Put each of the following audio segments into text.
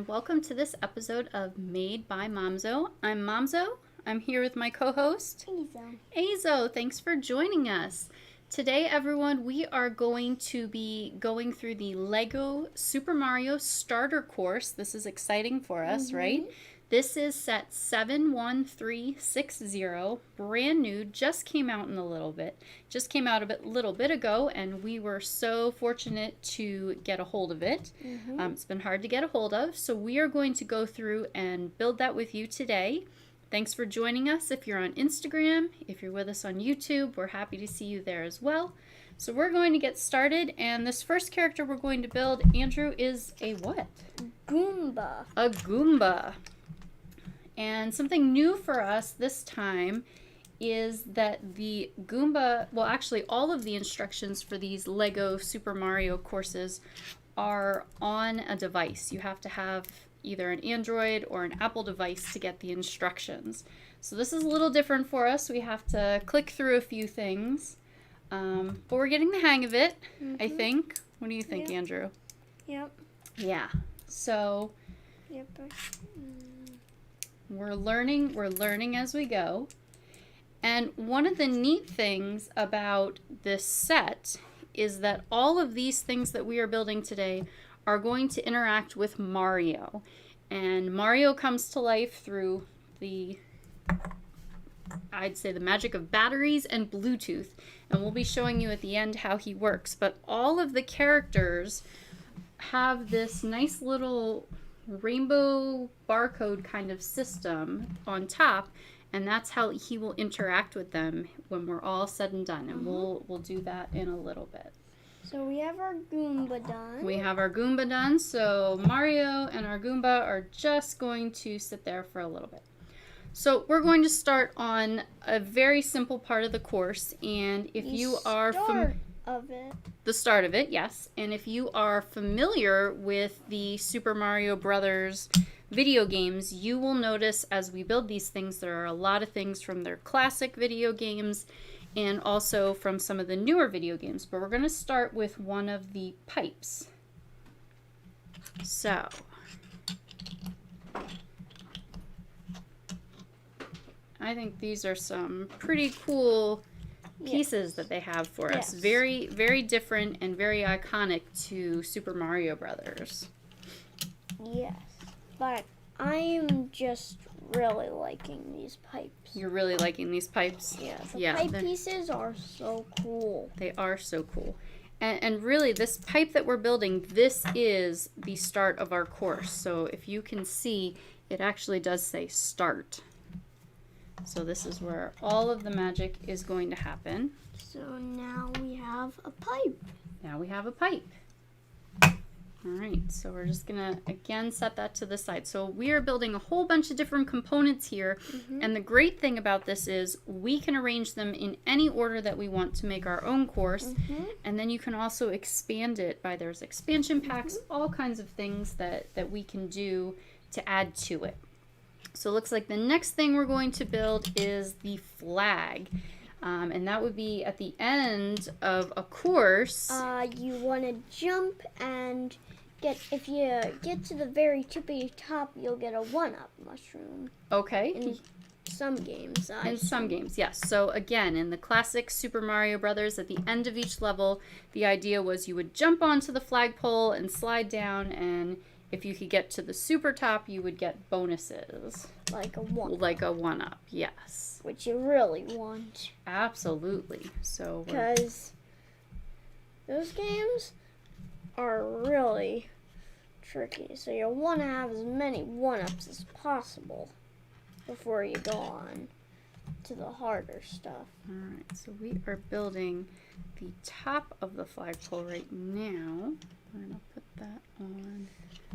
and welcome to this episode of Made by Momzo. I'm Momzo. I'm here with my co-host, Azo. Thanks for joining us. Today, everyone, we are going to be going through the Lego Super Mario Starter Course. This is exciting for us, right? This is set 71360, brand new, just came out a little bit ago, and we were so fortunate to get a hold of it. It's been hard to get a hold of, so we are going to go through and build that with you today. Thanks for joining us. If you're on Instagram, if you're with us on YouTube, we're happy to see you there as well. So we're going to get started, and this first character we're going to build, Andrew, is a what? Goomba. A Goomba. And something new for us this time is that the Goomba, well, actually all of the instructions for these Lego Super Mario courses are on a device. You have to have either an Android or an Apple device to get the instructions. So this is a little different for us. We have to click through a few things, but we're getting the hang of it, I think. What do you think, Andrew? Yep. Yeah. So Yep. we're learning as we go. And one of the neat things about this set is that all of these things that we are building today are going to interact with Mario. And Mario comes to life through I'd say the magic of batteries and Bluetooth. And we'll be showing you at the end how he works. But all of the characters have this nice little rainbow barcode kind of system on top, and that's how he will interact with them when we're all said and done. And we'll do that in a little bit. So we have our Goomba done. We have our Goomba done, so Mario and our Goomba are just going to sit there for a little bit. So we're going to start on a very simple part of the course, and if you are the start of it, yes. And if you are familiar with the Super Mario Brothers video games, you will notice as we build these things, there are a lot of things from their classic video games and also from some of the newer video games. But we're going to start with one of the pipes. So I think these are some pretty cool pieces that they have for us. Very, very different and very iconic to Super Mario Brothers. Yes, but I'm just really liking these pipes. You're really liking these pipes? Yeah, the pipe pieces are so cool. They are so cool. And really, this pipe that we're building, this is the start of our course. So if you can see, it actually does say start. So this is where all of the magic is going to happen. So now we have a pipe. Now we have a pipe. All right, so we're just gonna, again, set that to the side. So we are building a whole bunch of different components here. And the great thing about this is we can arrange them in any order that we want to make our own course. And then you can also expand it by, there's expansion packs, all kinds of things that we can do to add to it. So it looks like the next thing we're going to build is the flag. And that would be at the end of a course. You want to jump and if you get to the very tippy top, you'll get a 1-up mushroom. Okay. In some games. In some games, yes. So again, in the classic Super Mario Brothers, at the end of each level, the idea was you would jump onto the flagpole and slide down, and if you could get to the super top, you would get bonuses. Like a 1-up. Like a 1-up, yes. Which you really want. Absolutely. So because those games are really tricky. So you'll want to have as many 1-ups as possible before you go on to the harder stuff. Alright, so we are building the top of the flagpole right now. We're going to put that on.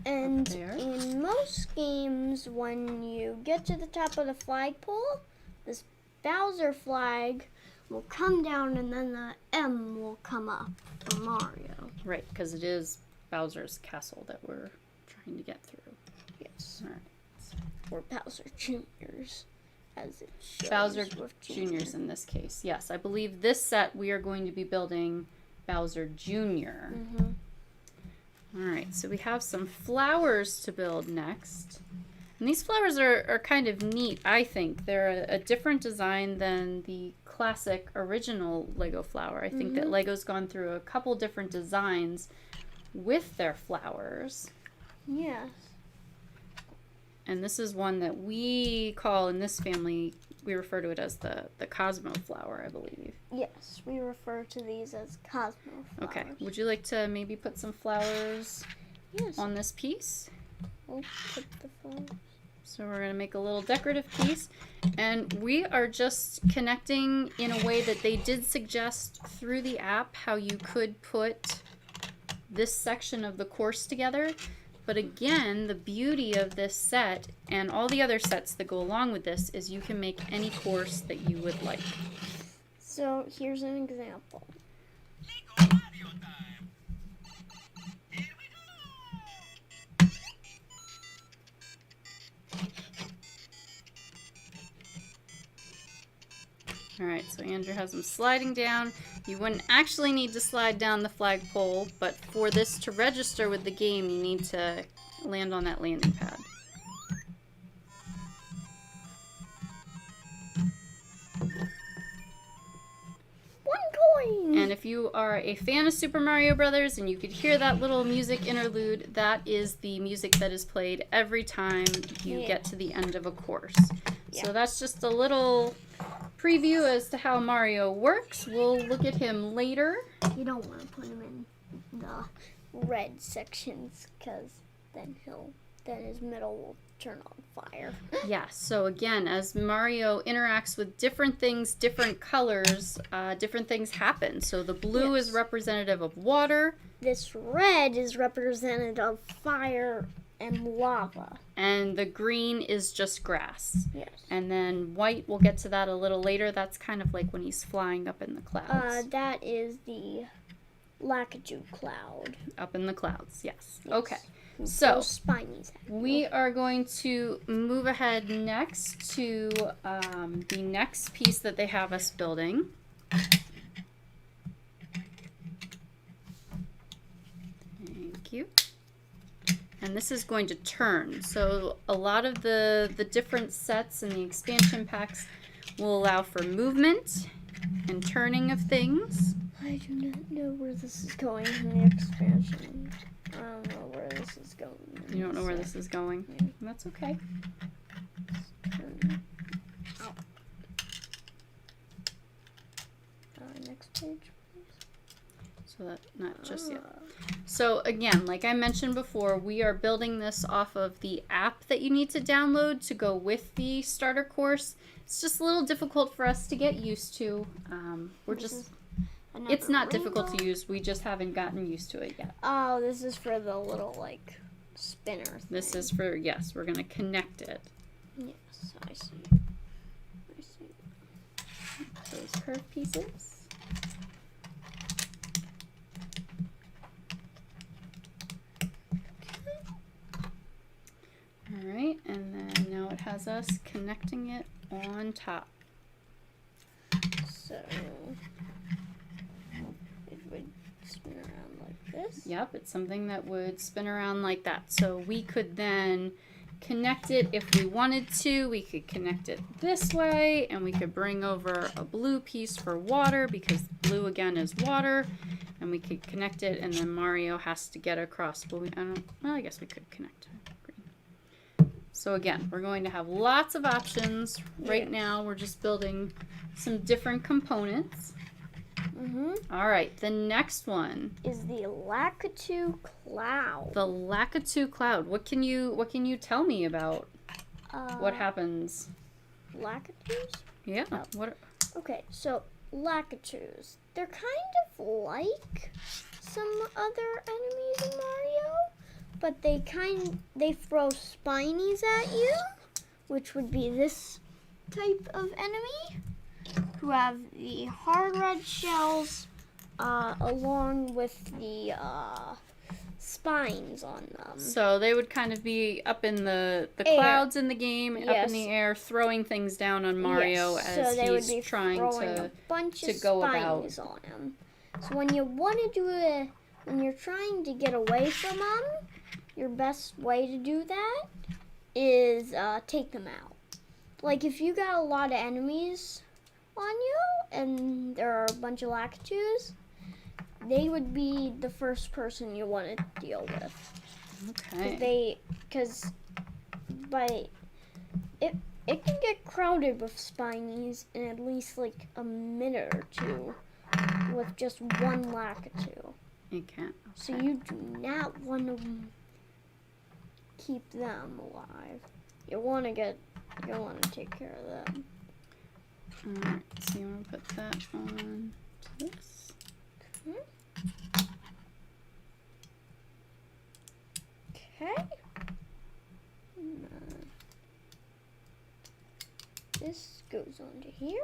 And in most games, when you get to the top of the flagpole, this Bowser flag will come down and then the M will come up for Mario. Right, because it is Bowser's castle that we're trying to get through. Yes. All right. Or Bowser Jr.'s, as it shows. Bowser Jr.'s in this case. Yes, I believe this set we are going to be building Bowser Jr. All right, so we have some flowers to build next. And these flowers are kind of neat, I think. They're a different design than the classic original Lego flower. I think that Lego's gone through a couple different designs with their flowers. Yes. And this is one that we call, in this family, we refer to it as the Cosmo flower, I believe. Yes, we refer to these as Cosmo flowers. Okay, would you like to maybe put some flowers Yes. on this piece? We'll put the flowers. So we're going to make a little decorative piece, and we are just connecting in a way that they did suggest through the app how you could put this section of the course together. But again, the beauty of this set and all the other sets that go along with this is you can make any course that you would like. So here's an example. Alright, so Andrew has them sliding down. You wouldn't actually need to slide down the flagpole, but for this to register with the game, you need to land on that landing pad. One coin! And if you are a fan of Super Mario Brothers and you could hear that little music interlude, that is the music that is played every time you get to the end of a course. Yeah. So that's just a little preview as to how Mario works. We'll look at him later. You don't want to put him in the red sections because then his middle will turn on fire. Yeah, so again, as Mario interacts with different things, different colors, different things happen. So the blue is representative of water. This red is representative of fire and lava. And the green is just grass. Yes. And then white, we'll get to that a little later. That's kind of like when he's flying up in the clouds. That is the Lakitu cloud. Up in the clouds, yes. Yes. Okay, Those so spinies. we are going to move ahead next to the next piece that they have us building. Thank you. And this is going to turn. So a lot of the different sets and the expansion packs will allow for movement and turning of things. I do not know where this is going in the expansion. I don't know where this is going. You don't know where this is going? Yeah. That's okay. Ow. Next page, please. So that, not just yet. So again, like I mentioned before, we are building this off of the app that you need to download to go with the starter course. It's just a little difficult for us to get used to. It's not difficult to use. We just haven't gotten used to it yet. Oh, this is for the little, like, spinner thing. This is for, yes, we're going to connect it. Yes, I see. I see. Those curved pieces. Alright, and then now it has us connecting it on top. So, it would spin around like this. Yep, it's something that would spin around like that. So we could then connect it if we wanted to. We could connect it this way, and we could bring over a blue piece for water because blue again is water. And we could connect it, and then Mario has to get across. Well, I guess we could connect green. So again, we're going to have lots of options. Right now, we're just building some different components. All right, the next one is the Lakitu cloud. The Lakitu cloud. What can you tell me about what happens? Lakitus? Yeah. Oh. What? Okay, so Lakitus. They're kind of like some other enemies in Mario, but they throw spinies at you, which would be this type of enemy, who have the hard red shells along with the spines on them. So they would kind of be up in the clouds in the game, up in the air, throwing things down on Mario as he's trying to a bunch to of go spines about. on him. So when you want to do a when you're trying to get away from them, your best way to do that is take them out. Like if you got a lot of enemies on you and there are a bunch of Lakitus, they would be the first person you want to deal with. Okay. Because it can get crowded with Spinies in at least like a minute or two with just one Lakitu. You can't. Okay. So you do not want to keep them alive. You want to take care of them. Alright, so you want to put that on to this. Okay. This goes on to here.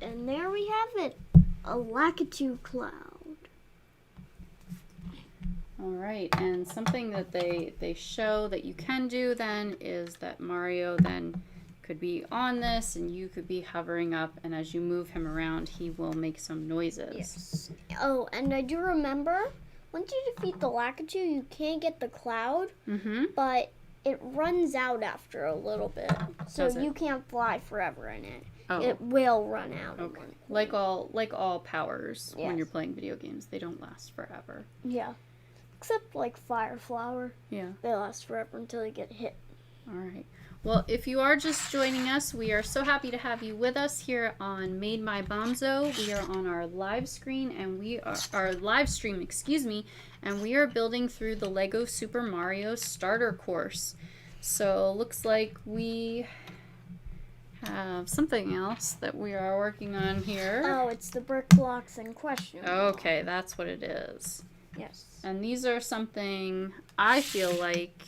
And there we have it. A Lakitu cloud. Alright, and something that they show that you can do then is that Mario then could be on this and you could be hovering up, and as you move him around he will make some noises. Yes. Oh, and I do remember, once you defeat the Lakitu, you can't get the cloud, but it runs out after a little bit. So you can't fly forever in it. Oh. It will run out. Okay. Like all powers when Yes. you're playing video games, they don't last forever. Yeah. Except like Fire Flower. Yeah. They last forever until they get hit. Alright. Well, if you are just joining us, we are so happy to have you with us here on Made by Momzo. We are on our live screen and we are our live stream, excuse me, and we are building through the Lego Super Mario starter course. So, looks like we have something else that we are working on here. Oh, it's the brick blocks in question. Okay, that's what it is. Yes. And these are something I feel like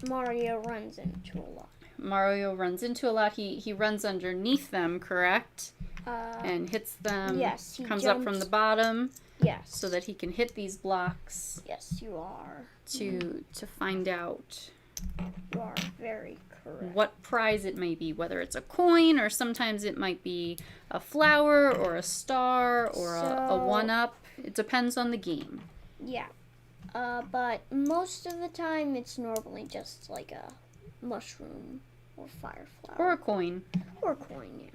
Mario runs into a lot. Mario runs into a lot. He runs underneath them, correct? And hits them. Yes. He comes jumps. up from the bottom. Yes. So that he can hit these blocks. Yes, you are. To find out. You are very correct. What prize it may be, whether it's a coin or sometimes it might be a flower or a star or a one-up. It depends on the game. Yeah. But most of the time it's normally just like a mushroom or fire flower. Or a coin. Or a coin, yeah.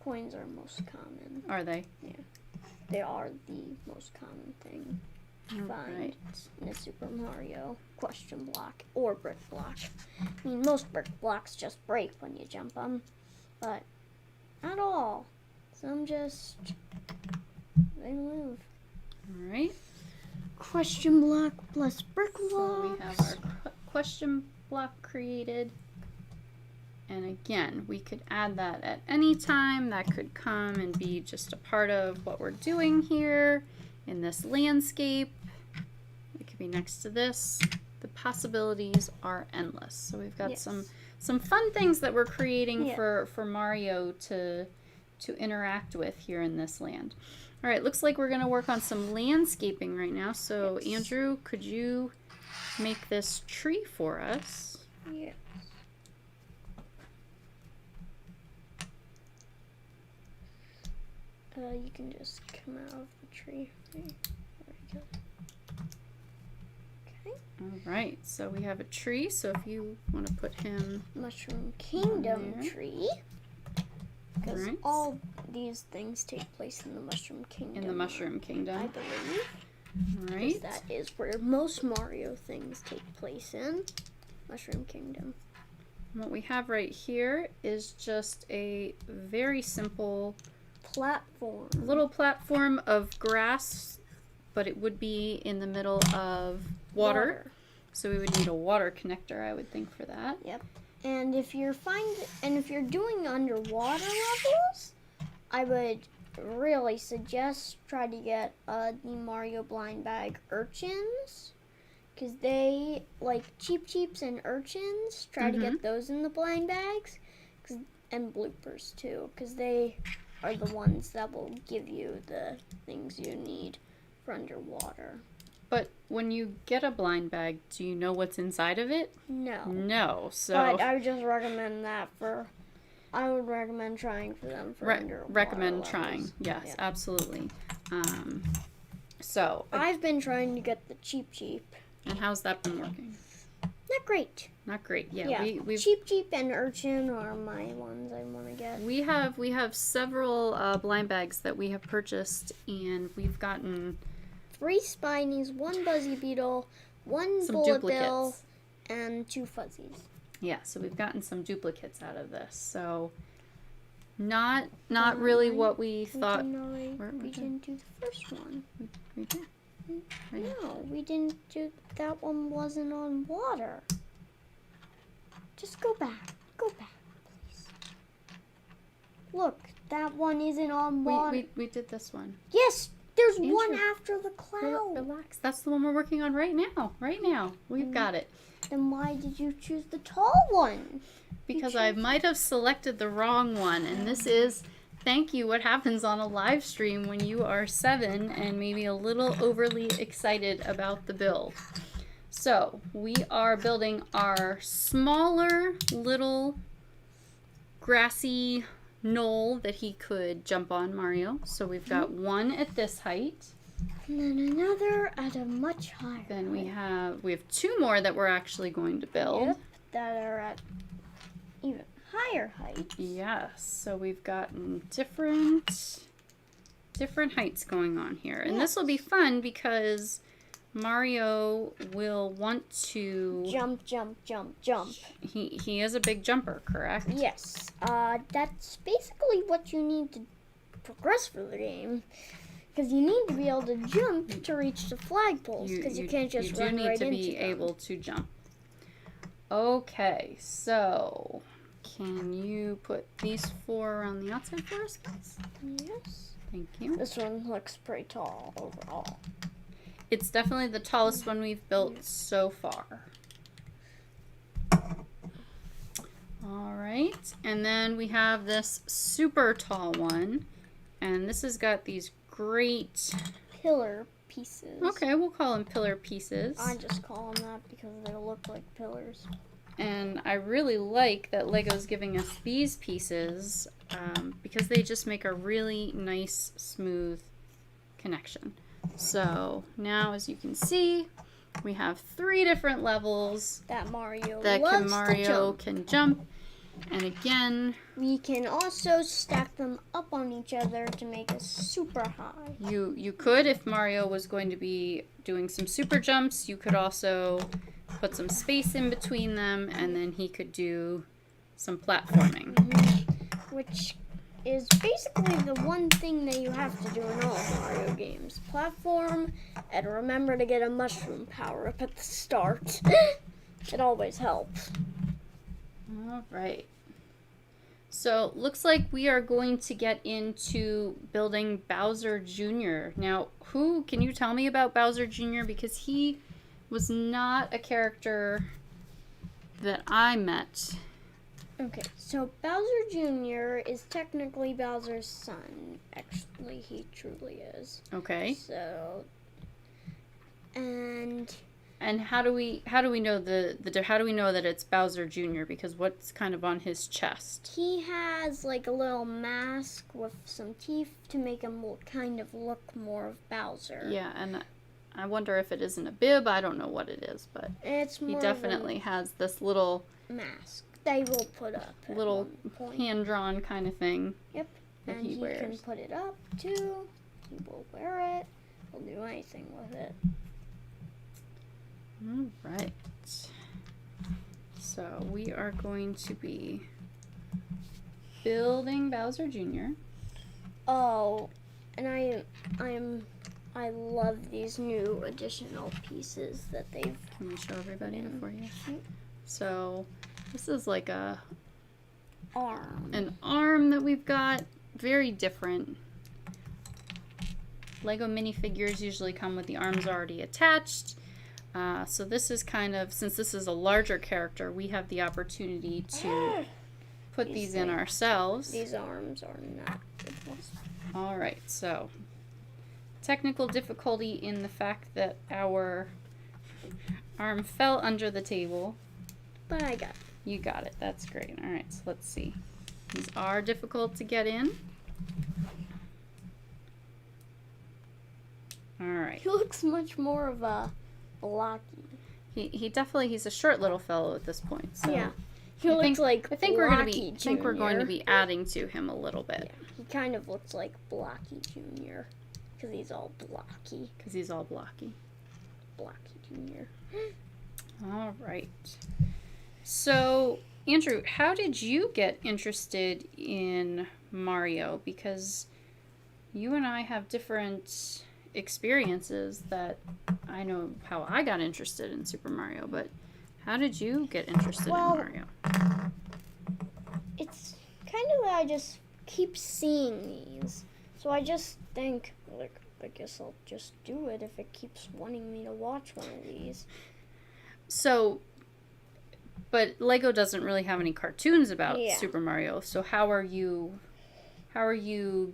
Coins are most common. Are they? Yeah. They are the most common thing to find Right. in a Super Mario question block or brick block. I mean, most brick blocks just break when you jump them, but not all. Some just, they move. Alright. Question block plus brick blocks. So we have our question block created. And again, we could add that at any time. That could come and be just a part of what we're doing here in this landscape. It could be next to this. The possibilities are endless. So we've got some fun things that we're creating for Mario to interact with here in this land. All right, looks like we're going to work on some landscaping right now. So Andrew, could you make this tree for us? Yeah. You can just come out of the tree. There we go. Okay. All right, so we have a tree. So if you want to put him... Mushroom Kingdom there. tree. Because Right. all these things take place in the Mushroom Kingdom. In the Mushroom I Kingdom. believe. All right. That is where most Mario things take place in. Mushroom Kingdom. What we have right here is just a very simple Platform. little platform of grass, but it would be in the middle of water. So we would need a water connector, I would think, for that. Yep. And if you're doing underwater levels, I would really suggest try to get the Mario blind bag urchins, because they like cheeps and urchins. Try to get those in the blind bags, and bloopers too, because they are the ones that will give you the things you need for underwater. But when you get a blind bag, do you know what's inside of it? No. No. So But I would just recommend that I would recommend trying for them for underwater recommend levels. trying. Yes, Yeah. absolutely. So, I've been trying to get the cheap. and how's that been working? Not great. Not great. Yeah, Yeah, we've cheap and urchin are my ones I want to get. we have several blind bags that we have purchased, and we've gotten 3 spinies, 1 buzzy beetle, 1 some bullet duplicates. bill, and 2 fuzzies. Yeah, so we've gotten some duplicates out of this. So not really what we thought. We didn't do the first one. We did. Right. No, we didn't do. That one wasn't on water. Just go back. Go back, please. Look, that one isn't on water. We did this one. Yes, there's Andrew, one after the cloud. Relax. That's the one we're working on right now. Right now. We've got it. Then why did you choose the tall one? Because I might have selected the wrong one, and this is, thank you, what happens on a live stream when you are 7 and maybe a little overly excited about the build. So, we are building our smaller little grassy knoll that he could jump on, Mario. So we've got one at this height. And then another at a much higher. Then we have 2 more that we're actually going to build. Yep, that are at even higher height. Yes, so we've gotten different heights going on here. And this will be fun because Mario will want to jump. He is a big jumper, correct? Yes. That's basically what you need to progress through the game. Because you need to be able to jump to reach the flagpoles. Because you can't just run right into them. You do need to be able to jump. Okay, so can you put these 4 around the outside for us, guys? Yes. Thank you. This one looks pretty tall overall. It's definitely the tallest one we've built so far. All right, and then we have this super tall one, and this has got these great pillar pieces. Okay, we'll call them pillar pieces. I just call them that because they look like pillars. And I really like that Lego's giving us these pieces because they just make a really nice, smooth connection. So now, as you can see, we have 3 different levels that Mario can jump. And again, we can also stack them up on each other to make us super high. You could, if Mario was going to be doing some super jumps, you could also put some space in between them, and then he could do some platforming. Which is basically the one thing that you have to do in all Mario games. Platform, and remember to get a mushroom power-up at the start. It always helps. All right. So, looks like we are going to get into building Bowser Jr. Now, can you tell me about Bowser Jr.? Because he was not a character that I met. Okay, so Bowser Jr. is technically Bowser's son. Actually, he truly is. Okay. So, and how do we know how do we know that it's Bowser Jr.? Because what's kind of on his chest? He has like a little mask with some teeth to make him kind of look more of Bowser. Yeah, and I wonder if it isn't a bib. I don't know what it is, but he definitely has this little mask they will put up. Little hand-drawn kind of thing. Yep. That and he wears. Can put it up too. He will wear it. He'll do anything with it. All right. So we are going to be building Bowser Jr. Oh, and I love these new additional pieces that they've. Can we show everybody before you? So this is like an arm that we've got. Very different. Lego minifigures usually come with the arms already attached. So this is kind of, since this is a larger character, we have the opportunity to put these in ourselves. These arms are not good. All right, so technical difficulty in the fact that our arm fell under the table. But I got it. You got it. That's great. All right, so let's see. These are difficult to get in. All right. He looks much more of a blocky. He definitely, he's a short little fellow at this point. So Yeah. He I looks think, like I think we're going to Blocky be, I think we're going to Jr.. be adding to him a little bit. Yeah, he kind of looks like Blocky Jr. Because he's all blocky. Because he's all blocky. Blocky Jr. All right. So, Andrew, how did you get interested in Mario? Because you and I have different experiences that I know how I got interested in Super Mario, but how did you get interested in Mario? It's kind of that I just keep seeing these. So I just think, like, I guess I'll just do it if it keeps wanting me to watch one of these. So, but Lego doesn't really have any cartoons about Super Mario. So how are you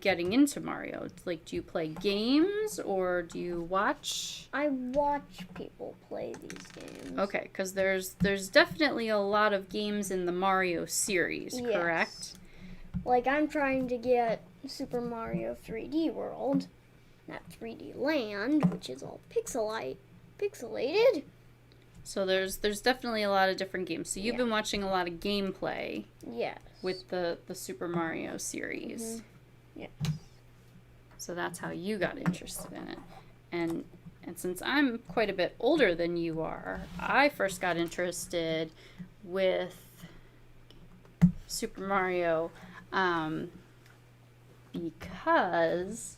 getting into Mario? Like, do you play games or do you watch? I watch people play these games. Okay, because there's definitely a lot of games in the Mario series, correct? Like, I'm trying to get Super Mario 3D World, not 3D Land, which is all pixelated. So there's definitely a lot of different games. So you've been watching a lot of gameplay. Yes. With the Super Mario series. Yeah. So that's how you got interested in it. And since I'm quite a bit older than you are, I first got interested with Super Mario because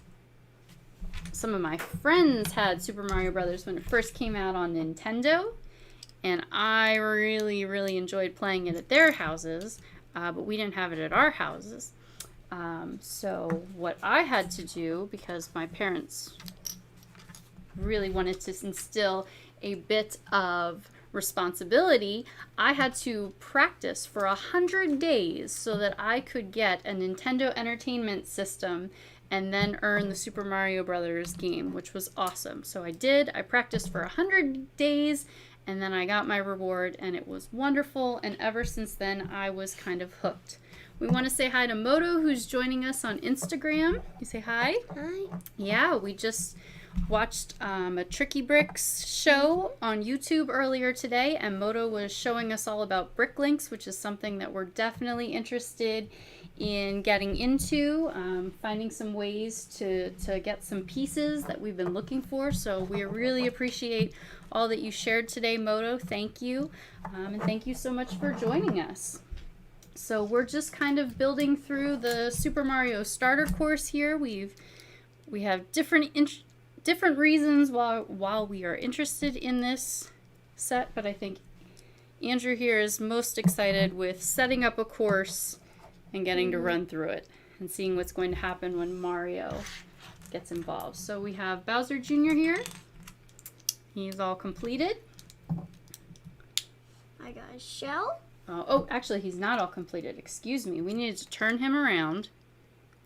some of my friends had Super Mario Brothers when it first came out on Nintendo, and I really, really enjoyed playing it at their houses. But we didn't have it at our houses. So what I had to do, because my parents really wanted to instill a bit of responsibility, I had to practice for 100 days so that I could get a Nintendo Entertainment System and then earn the Super Mario Brothers game, which was awesome. So I did. I practiced for 100 days. And then I got my reward, and it was wonderful, and ever since then, I was kind of hooked. We want to say hi to Moto, who's joining us on Instagram. You say hi? Hi. Yeah, we just watched a Tricky Bricks show on YouTube earlier today, and Moto was showing us all about brick links, which is something that we're definitely interested in getting into, finding some ways to get some pieces that we've been looking for. So we really appreciate all that you shared today, Moto. Thank you. And thank you so much for joining us. So we're just kind of building through the Super Mario starter course here. We have different reasons while we are interested in this set, but I think Andrew here is most excited with setting up a course and getting to run through it and seeing what's going to happen when Mario gets involved. So we have Bowser Jr. here. He's all completed. I got a shell. Oh, actually, he's not all completed. Excuse me. We needed to turn him around,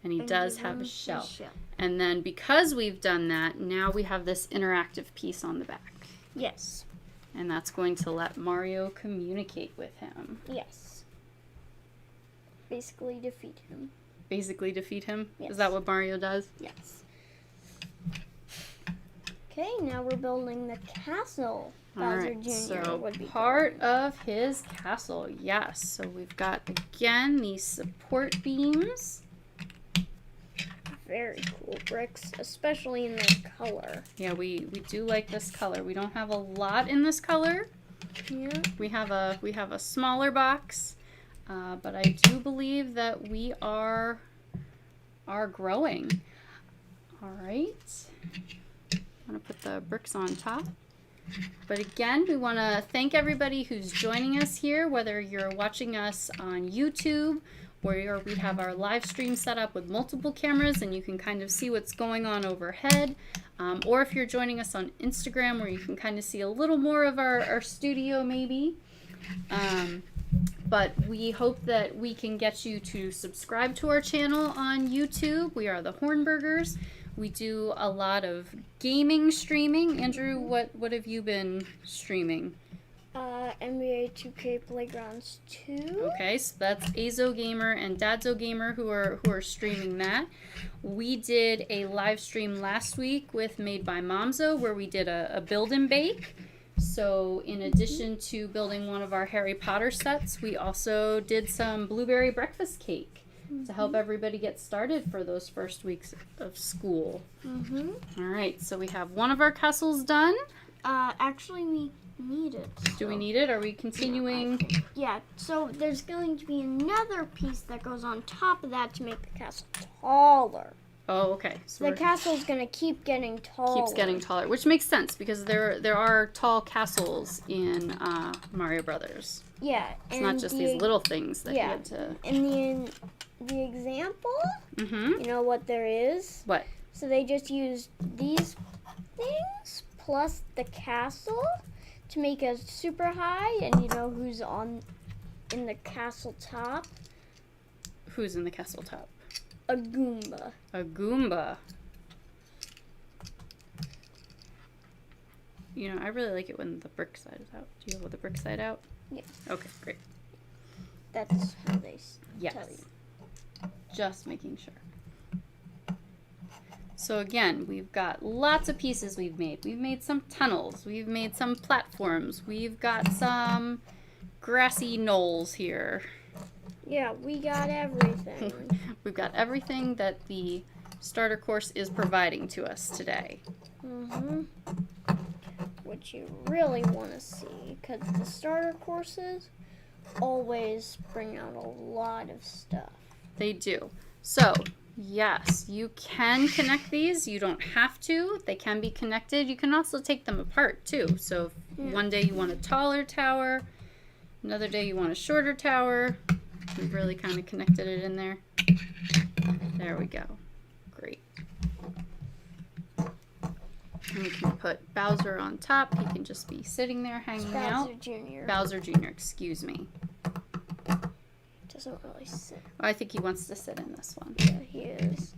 and he does have a shell. And then because we've done that, now we have this interactive piece on the back. Yes. And that's going to let Mario communicate with him. Yes. Basically defeat him. Basically defeat him? Yes. Is that what Mario does? Yes. Okay, now we're building the castle. Bowser Jr. So would be part of his castle, yes. So we've got, again, these support beams. Very cool bricks, especially in this color. Yeah, we do like this color. We don't have a lot in this color. Yeah. We have a smaller box, but I do believe that we are growing. All right. I'm gonna put the bricks on top. But again, we want to thank everybody who's joining us here, whether you're watching us on YouTube, where we have our live stream set up with multiple cameras and you can kind of see what's going on overhead, or if you're joining us on Instagram, where you can kind of see a little more of our studio maybe. But we hope that we can get you to subscribe to our channel on YouTube. We are the Hornbergers. We do a lot of gaming streaming. Andrew, what have you been streaming? NBA 2K Playgrounds 2. Okay, so that's Azo Gamer and Dadzo Gamer who are streaming that. We did a live stream last week with Made by Momzo where we did a build and bake. So in addition to building one of our Harry Potter sets, we also did some blueberry breakfast cake to help everybody get started for those first weeks of school. All right, so we have one of our castles done. Actually, we need it. Do we need it? Are we continuing? Yeah, so there's going to be another piece that goes on top of that to make the castle taller. Oh, okay. So The castle's going to keep getting taller. keeps getting taller, which makes sense because there are tall castles in Mario Brothers. Yeah. It's not just these little things that you had to... In the example, Mm-hmm. you know what there is? What? So they just used these things plus the castle to make us super high, and you know who's in the castle top? Who's in the castle top? A Goomba. A Goomba. You know, I really like it when the brick side is out. Do you have the brick side out? Yeah. Okay, great. That's how they Yes. tell you. Just making sure. So again, we've got lots of pieces we've made. We've made some tunnels. We've made some platforms. We've got some grassy knolls here. Yeah, we got everything. We've got everything that the starter course is providing to us today. What you really want to see, because the starter courses always bring out a lot of stuff. They do. So, yes, you can connect these. You don't have to. They can be connected. You can also take them apart, too. So, if one day you want a taller tower, another day you want a shorter tower. We've really kind of connected it in there. There we go. Great. And we can put Bowser on top. He can just be sitting there hanging out. Bowser Jr. Bowser Jr., excuse me. Doesn't really sit. I think he wants to sit in this one. Yeah, he is.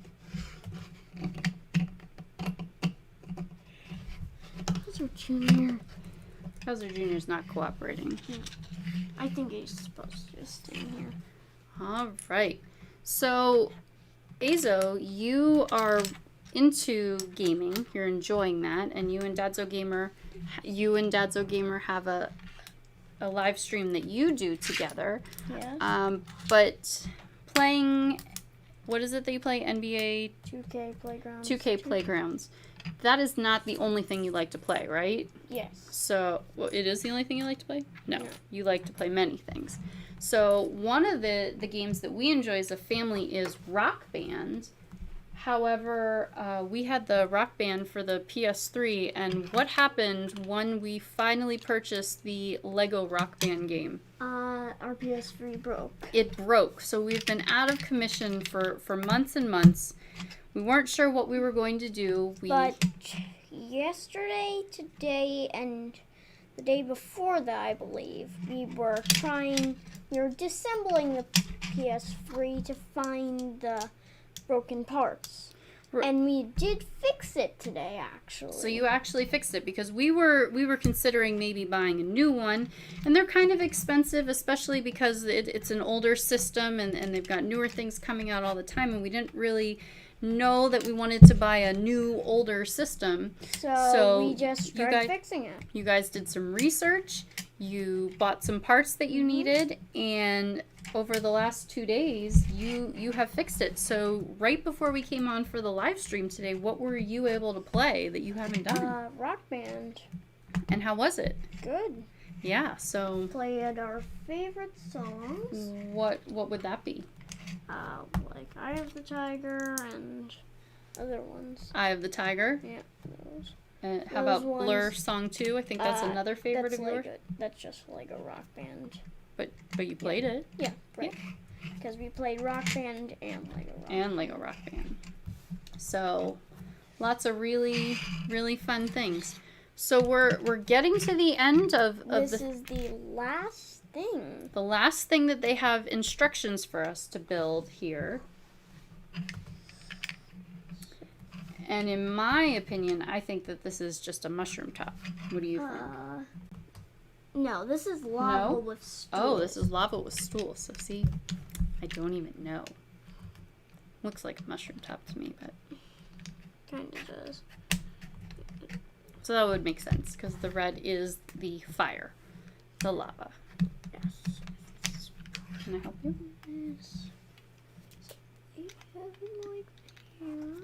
Bowser Jr. Bowser Jr. is not cooperating. I think he's supposed to just stay in here. All right. So, Azo, you are into gaming. You're enjoying that, and you and Dadzo Gamer have a live stream that you do together. Yeah. But playing, what is it that you play? NBA 2K Playgrounds. 2K Playgrounds. That is not the only thing you like to play, right? Yes. So, well, it is the only thing you like to play? No. No. You like to play many things. So, one of the games that we enjoy as a family is Rock Band. However, we had the Rock Band for the PS3, and what happened when we finally purchased the Lego Rock Band game? Our PS3 broke. It broke. So, we've been out of commission for months and months. We weren't sure what we were going to do. But yesterday, today, and the day before that, I believe, we were disassembling the PS3 to find the broken parts. And we did fix it today, actually. So you actually fixed it, because we were considering maybe buying a new one, and they're kind of expensive, especially because it's an older system and they've got newer things coming out all the time, and we didn't really know that we wanted to buy a new, older system. So we just started fixing it. You guys did some research. You bought some parts that you needed, and over the last 2 days, you have fixed it. So right before we came on for the live stream today, what were you able to play that you haven't done? Rock Band. And how was it? Good. Yeah, so... Played our favorite songs. What would that be? Like Eye of the Tiger and other ones. Eye of the Tiger? Yeah, those. How about Blur Song 2? I think that's another favorite of yours. That's just Lego Rock Band. But you played it. Yeah, right. Because we played Rock Band and Lego Rock Band. And Lego Rock Band. So, lots of really, really fun things. So we're getting to the end of this is the last thing. The last thing that they have instructions for us to build here. And in my opinion, I think that this is just a mushroom top. What do you think? No, this is lava No? with stools. Oh, this is lava with stools. So see, I don't even know. Looks like a mushroom top to me, but Kind of does. so that would make sense because the red is the fire, the lava. Yes. Can I help you? Yes. You have it like here.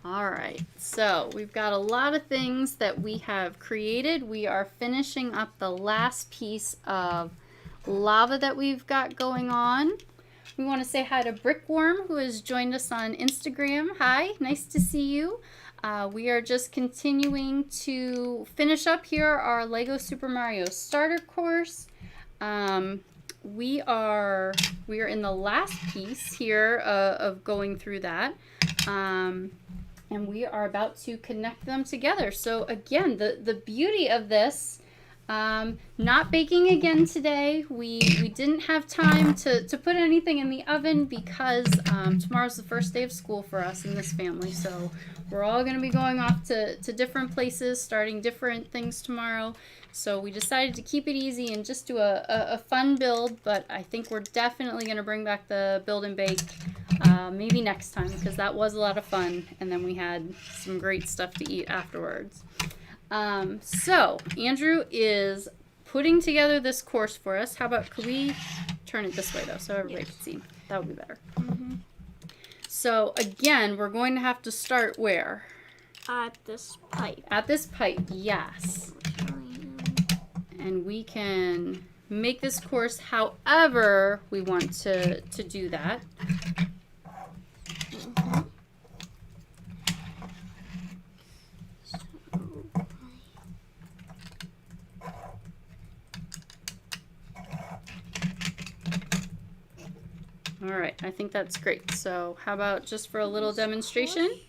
All right, so we've got a lot of things that we have created. We are finishing up the last piece of lava that we've got going on. We want to say hi to Brickworm, who has joined us on Instagram. Hi, nice to see you. We are just continuing to finish up here our Lego Super Mario starter course. We are in the last piece here of going through that. And we are about to connect them together. So again, the beauty of this, not baking again today. We didn't have time to put anything in the oven because tomorrow's the first day of school for us in this family. So we're all going to be going off to different places, starting different things tomorrow. So we decided to keep it easy and just do a fun build. But I think we're definitely going to bring back the build and bake maybe next time because that was a lot of fun. And then we had some great stuff to eat afterwards. So Andrew is putting together this course for us. How about, could we turn it this way though so everybody can see? That would be better. Mm-hmm. So again, we're going to have to start where? At this pipe. At this pipe, yes. And we can make this course however we want to do that. Mm-hmm. All right, I think that's great. So how about just for a little demonstration?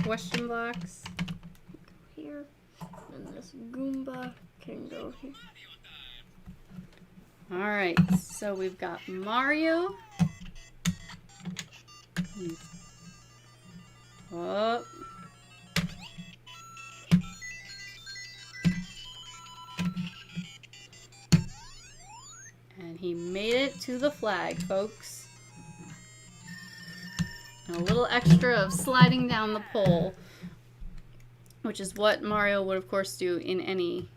Question blocks. Here. And this Goomba can go here. All right, so we've got Mario. Oh. And he made it to the flag, folks. And a little extra of sliding down the pole, which is what Mario would, of course, do in any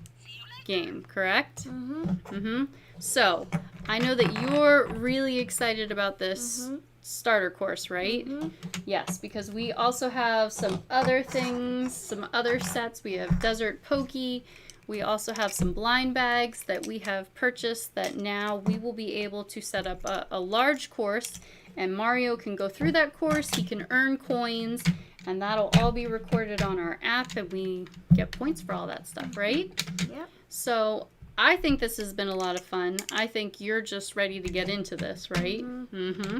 game, correct? Mm-hmm. Mm-hmm. So, I know that you're really excited about this starter course, right? Mm-hmm. Yes, because we also have some other things, some other sets. We have Desert Pokey. We also have some blind bags that we have purchased that now we will be able to set up a large course, and Mario can go through that course. He can earn coins, and that'll all be recorded on our app, and we get points for all that stuff, right? Yep. So I think this has been a lot of fun. I think you're just ready to get into this, right? Mm-hmm.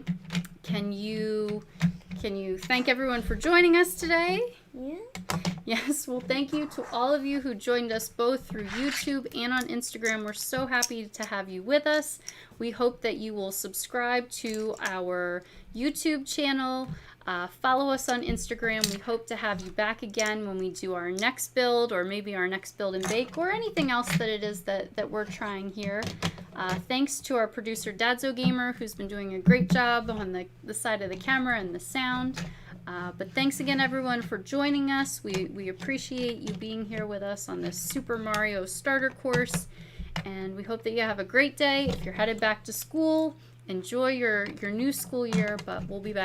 Can you thank everyone for joining us today? Yeah. Yes, well, thank you to all of you who joined us both through YouTube and on Instagram. We're so happy to have you with us. We hope that you will subscribe to our YouTube channel. Follow us on Instagram. We hope to have you back again when we do our next build, or maybe our next build and bake, or anything else that it is that we're trying here. Thanks to our producer, Azo Gamer, who's been doing a great job on the side of the camera and the sound. But thanks again, everyone, for joining us. We appreciate you being here with us on this Super Mario starter course. And we hope that you have a great day. If you're headed back to school, enjoy your new school year, but we'll be back.